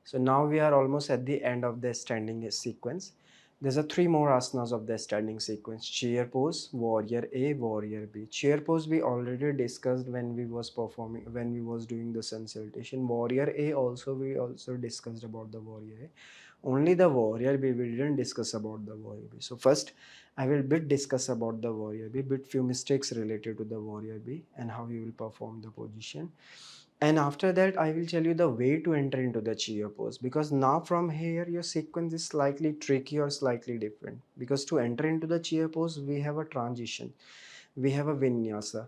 So now we are almost at the end of the standing sequence. There's a three more asanas of the standing sequence: chair pose, warrior A, warrior B. Chair pose we already discussed when we was performing, when we was doing the sun salutation. Warrior A also we also discussed about the warrior A. Only the warrior B we didn't discuss about the warrior B. So first I will bit discuss about the warrior B, bit few mistakes related to the warrior B and how you will perform the position. And after that I will tell you the way to enter into the chair pose, because now from here your sequence is slightly tricky or slightly different, because to enter into the chair pose we have a transition, we have a vinyasa.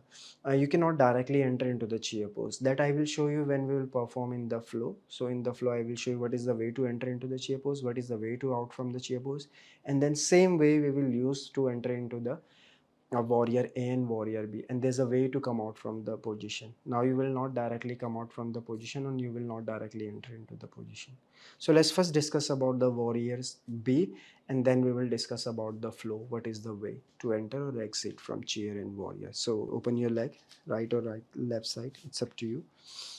You cannot directly enter into the chair pose. That I will show you when we will perform in the flow. So in the flow I will show you what is the way to enter into the chair pose, what is the way to out from the chair pose, and then same way we will use to enter into the warrior A and warrior B, and there's a way to come out from the position. Now you will not directly come out from the position and you will not directly enter into the position. So let's first discuss about the warriors B, and then we will discuss about the flow, what is the way to enter or exit from chair and warrior. So open your leg, right or right left side, it's up to you.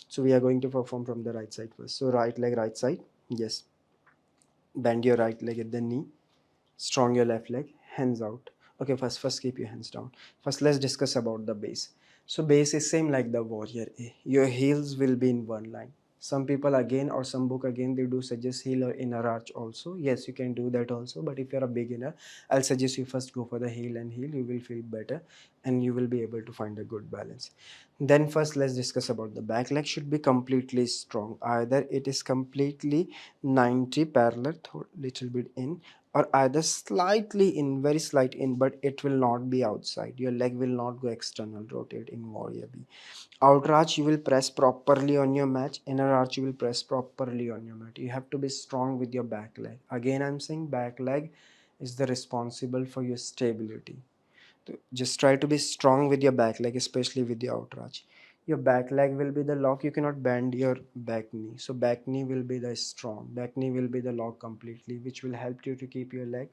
So we are going to perform from the right side first. So right leg right side, yes, bend your right leg at the knee, strong your left leg, hands out. Okay, first keep your hands down. First let's discuss about the base. So base is same like the warrior A. Your heels will be in one line. Some people again, or some book again, they do suggest heel or inner arch also. Yes, you can do that also, but if you're a beginner, I'll suggest you first go for the heel and heel. You will feel better and you will be able to find a good balance. Then first let's discuss about the back leg should be completely strong. Either it is completely 90 parallel, little bit in, or either slightly in, very slight in, but it will not be outside. Your leg will not go external rotate in warrior B. Outer arch you will press properly on your mat, inner arch you will press properly on your mat. You have to be strong with your back leg. Again I'm saying back leg is the responsible for your stability. So just try to be strong with your back leg, especially with the outer arch. Your back leg will be the lock. You cannot bend your back knee. So back knee will be the strong. Back knee will be the lock completely, which will help you to keep your leg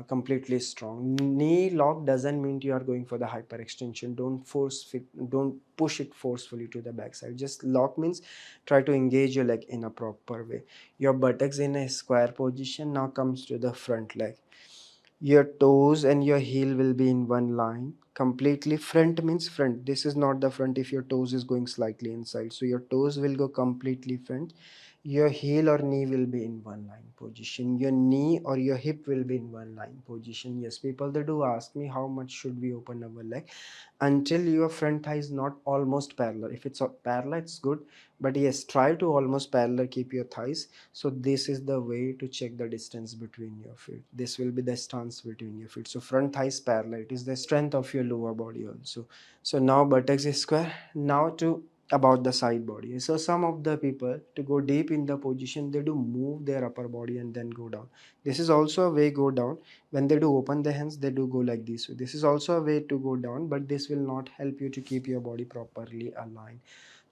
completely strong. Knee lock doesn't mean you are going for the hyperextension. Don't force fit, don't push it forcefully to the backside. Just lock means try to engage your leg in a proper way. Your buttocks in a square position. Now comes to the front leg. Your toes and your heel will be in one line completely. Front means front. This is not the front if your toes is going slightly inside. So your toes will go completely front. Your heel or knee will be in one line position. Your knee or your hip will be in one line position. Yes, people they do ask me how much should we open our leg until your front thigh is not almost parallel. If it's parallel, it's good, but yes, try to almost parallel keep your thighs. So this is the way to check the distance between your feet. This will be the stance between your feet. So front thighs parallel, it is the strength of your lower body also. So now buttocks is square. Now to about the side body. So some of the people to go deep in the position, they do move their upper body and then go down. This is also a way go down. When they do open the hands, they do go like this. So this is also a way to go down, but this will not help you to keep your body properly aligned.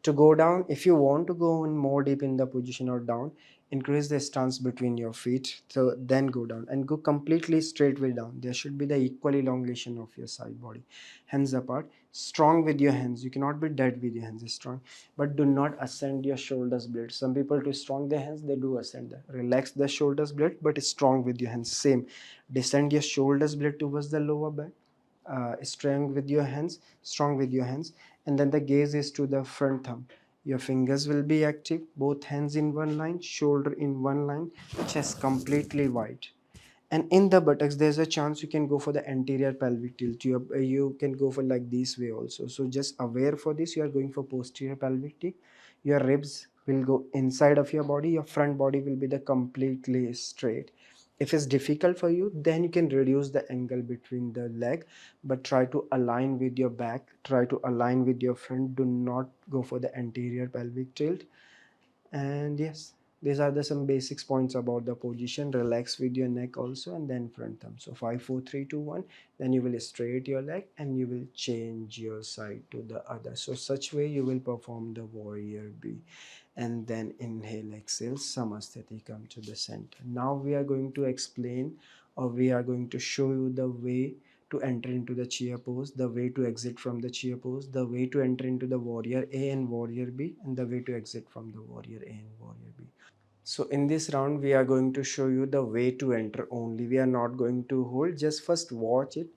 To go down, if you want to go in more deep in the position or down, increase the stance between your feet, so then go down and go completely straight way down. There should be the equal elongation of your side body, hands apart, strong with your hands. You cannot be dead with your hands, strong, but do not ascend your shoulders blade. Some people to strong their hands, they do ascend them. Relax the shoulders blade, but strong with your hands. Same, descend your shoulders blade towards the lower back, strong with your hands, strong with your hands, and then the gaze is to the front thumb. Your fingers will be active, both hands in one line, shoulder in one line, chest completely wide. And in the buttocks there's a chance you can go for the anterior pelvic tilt. You can go for like this way also. So just aware for this, you are going for posterior pelvic tilt. Your ribs will go inside of your body, your front body will be the completely straight. If it's difficult for you, then you can reduce the angle between the leg, but try to align with your back, try to align with your front. Do not go for the anterior pelvic tilt. And yes, these are the some basics points about the position. Relax with your neck also, and then front thumb. So 5 4 3 2 1, then you will straight your leg and you will change your side to the other. So such way you will perform the warrior B. And then inhale, exhale, samasthiti, come to the center. Now we are going to explain, or we are going to show you the way to enter into the chair pose, the way to exit from the chair pose, the way to enter into the warrior A and warrior B, and the way to exit from the warrior A and warrior B. So in this round, we are going to show you the way to enter only. We are not going to hold, just first watch it.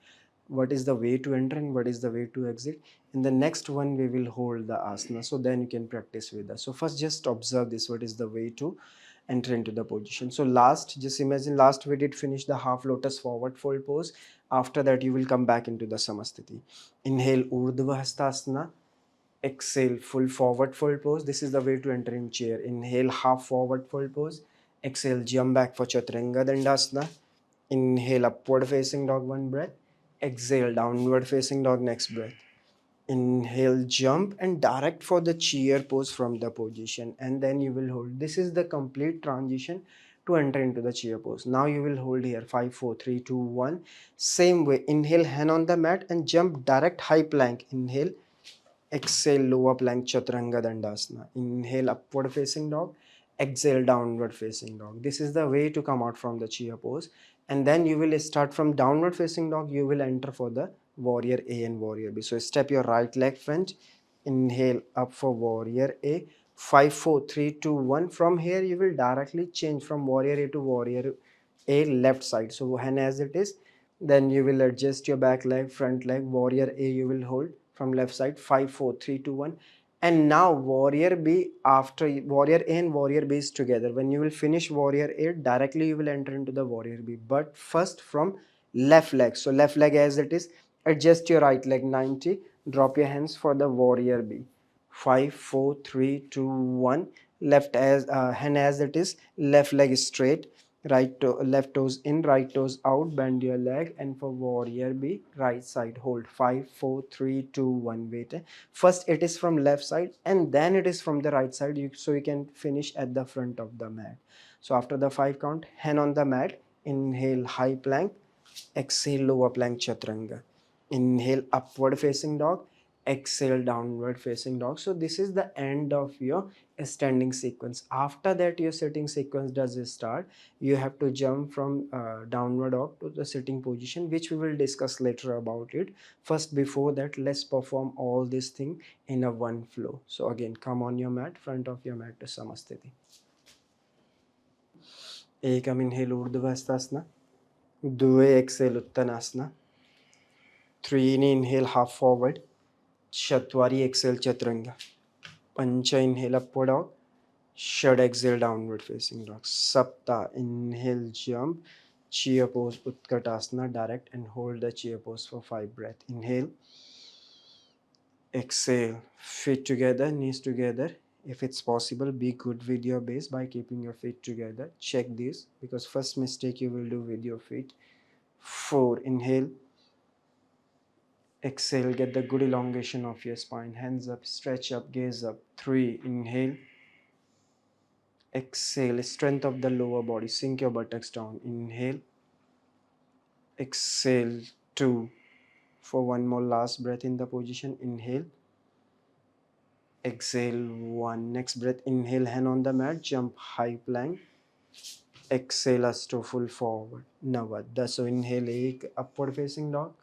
What is the way to enter and what is the way to exit. In the next one, we will hold the asana. So then you can practice with us. So first just observe this. What is the way to enter into the position. So last, just imagine last we did finish the half lotus forward fold pose. After that, you will come back into the Samasthiti. Inhale Urdhva Hastasana. Exhale full forward fold pose. This is the way to enter in chair. Inhale half forward fold pose. Exhale jump back for Chaturanga Dandasana. Inhale upward facing dog one breath. Exhale downward facing dog next breath. Inhale jump and direct for the chair pose from the position, and then you will hold. This is the complete transition to enter into the chair pose. Now you will hold here 5 4 3 2 1. Same way, inhale hand on the mat and jump direct high plank. Inhale. Exhale, lower plank Chaturanga Dandasana. Inhale, upward facing dog. Exhale, downward facing dog. This is the way to come out from the chair pose. And then you will start from downward facing dog. You will enter for the warrior A and warrior B. So step your right leg front. Inhale, up for warrior A. 5 4 3 2 1. From here, you will directly change from warrior A to warrior A left side. So, and as it is, then you will adjust your back leg, front leg. Warrior A you will hold from left side. 5 4 3 2 1. And now warrior B, after warrior A and warrior B is together. When you will finish warrior A, directly you will enter into the warrior B, but first from left leg. So left leg as it is, adjust your right leg 90. Drop your hands for the warrior B. 5 4 3 2 1. Left as hand as it is, left leg is straight, left toes in, right toes out. Bend your leg, and for warrior B, right side hold. 5 4 3 2 1. Wait, first it is from left side and then it is from the right side, so you can finish at the front of the mat. So after the 5 count, hand on the mat. Inhale high plank. Exhale lower plank Chaturanga. Inhale upward facing dog. Exhale downward facing dog. So this is the end of your standing sequence. After that, your sitting sequence does start. You have to jump from downward dog to the sitting position, which we will discuss later about it. First, before that, let's perform all this thing in a one flow. So again, come on your mat, front of your mat to Samasthiti. Ekam inhale Urdhva Hastasana. Due exhale Uttanasana. 3 inhale half forward. Chatwari exhale Chaturanga. Pancha inhale upward dog. Shad exhale downward facing dog. Sapta inhale jump. Chair pose Utkatasana direct and hold the chair pose for 5 breaths. Inhale. Exhale. Feet together, knees together. If it's possible, be good with your base by keeping your feet together. Check this, because first mistake you will do with your feet. 4. Inhale. Exhale, get the good elongation of your spine. Hands up, stretch up, gaze up. 3. Inhale. Exhale, strength of the lower body. Sink your buttocks down. Inhale. Exhale. 2. For one more last breath in the position. Inhale. Exhale. 1. Next breath. Inhale, hand on the mat. Jump high plank. Exhale, asto full forward. Navadha. So inhale, ek upward facing dog.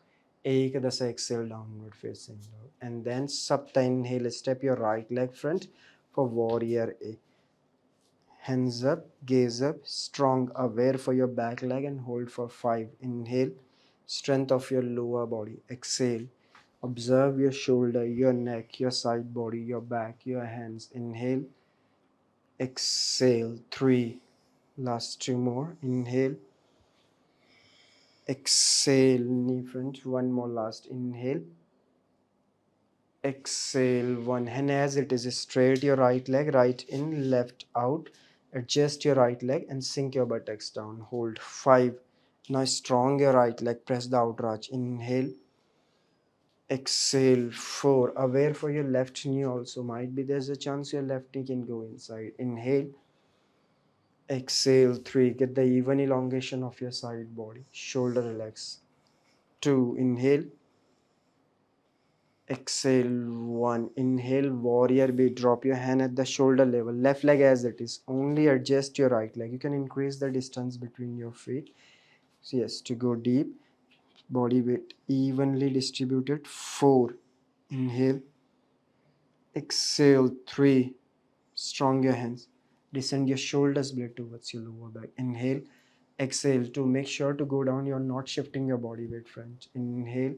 Ek dasa exhale, downward facing dog. And then sapta inhale, step your right leg front for warrior A. Hands up, gaze up, strong, aware for your back leg, and hold for 5. Inhale, strength of your lower body. Exhale, observe your shoulder, your neck, your side body, your back, your hands. Inhale, exhale. 3. Last 2 more. Inhale, exhale, knee front. One more last. Inhale, exhale. 1. And as it is, straight your right leg, right in, left out. Adjust your right leg and sink your buttocks down. Hold. 5. Now strong your right leg, press the outer arch. Inhale, exhale. 4. Aware for your left knee also. Might be there's a chance your left knee can go inside. Inhale, exhale. 3. Get the even elongation of your side body. Shoulder relax. 2. Inhale, exhale. 1. Inhale, warrior B. Drop your hand at the shoulder level. Left leg as it is. Only adjust your right leg. You can increase the distance between your feet. So yes, to go deep. Body weight evenly distributed. 4. Inhale, exhale. 3. Strong your hands. Descend your shoulders blade towards your lower back. Inhale, exhale to make sure to go down. You're not shifting your body weight, friends. Inhale,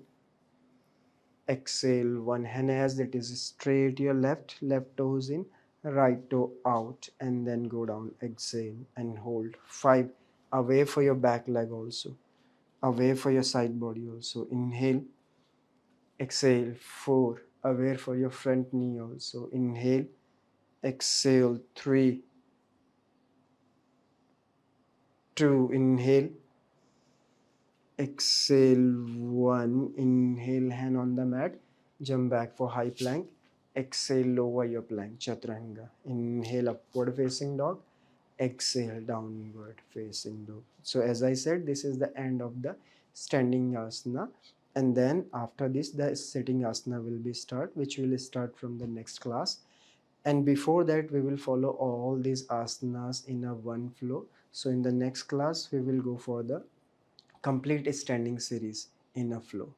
exhale. One hand as it is straight. Your left toes in, right toe out, and then go down. Exhale and hold. 5. Away for your back leg also. Away for your side body also. Inhale, exhale. 4. Away for your front knee also. Inhale, exhale. 3, 2. Inhale, exhale. 1. Inhale, hand on the mat, jump back for high plank. Exhale, lower your plank, chaturanga. Inhale, upward facing dog. Exhale, downward facing dog. So as I said, this is the end of the standing asana, and then after this the sitting asana will be start, which will start from the next class. And before that we will follow all these asanas in a one flow. So in the next class we will go for the complete standing series in a flow.